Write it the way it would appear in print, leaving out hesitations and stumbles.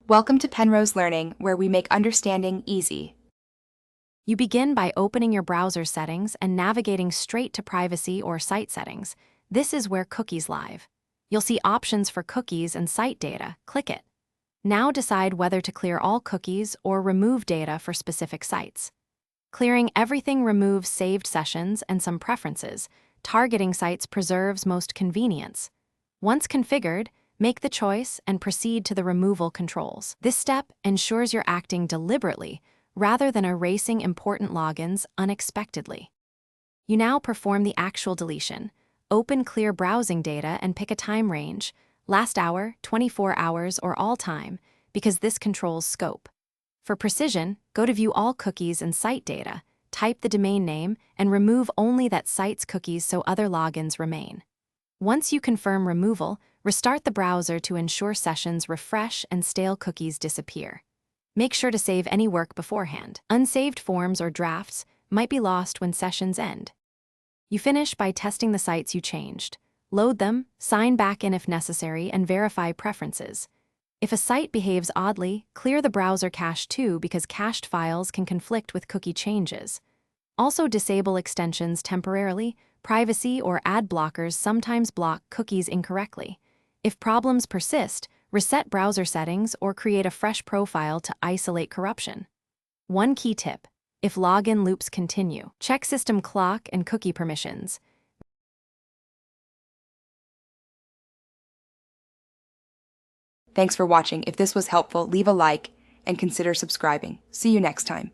Welcome to Penrose Learning, where we make understanding easy. You begin by opening your browser settings and navigating straight to privacy or site settings. This is where cookies live. You'll see options for cookies and site data. Click it. Now decide whether to clear all cookies or remove data for specific sites. Clearing everything removes saved sessions and some preferences. Targeting sites preserves most convenience. Once configured, make the choice and proceed to the removal controls. This step ensures you're acting deliberately rather than erasing important logins unexpectedly. You now perform the actual deletion. Open clear browsing data and pick a time range, last hour, 24 hours, or all time, because this controls scope. For precision, go to View All Cookies and Site Data, type the domain name, and remove only that site's cookies so other logins remain. Once you confirm removal, restart the browser to ensure sessions refresh and stale cookies disappear. Make sure to save any work beforehand. Unsaved forms or drafts might be lost when sessions end. You finish by testing the sites you changed. Load them, sign back in if necessary, and verify preferences. If a site behaves oddly, clear the browser cache too, because cached files can conflict with cookie changes. Also disable extensions temporarily. Privacy or ad blockers sometimes block cookies incorrectly. If problems persist, reset browser settings or create a fresh profile to isolate corruption. One key tip: if login loops continue, check system clock and cookie permissions. Thanks for watching. If this was helpful, leave a like and consider subscribing. See you next time.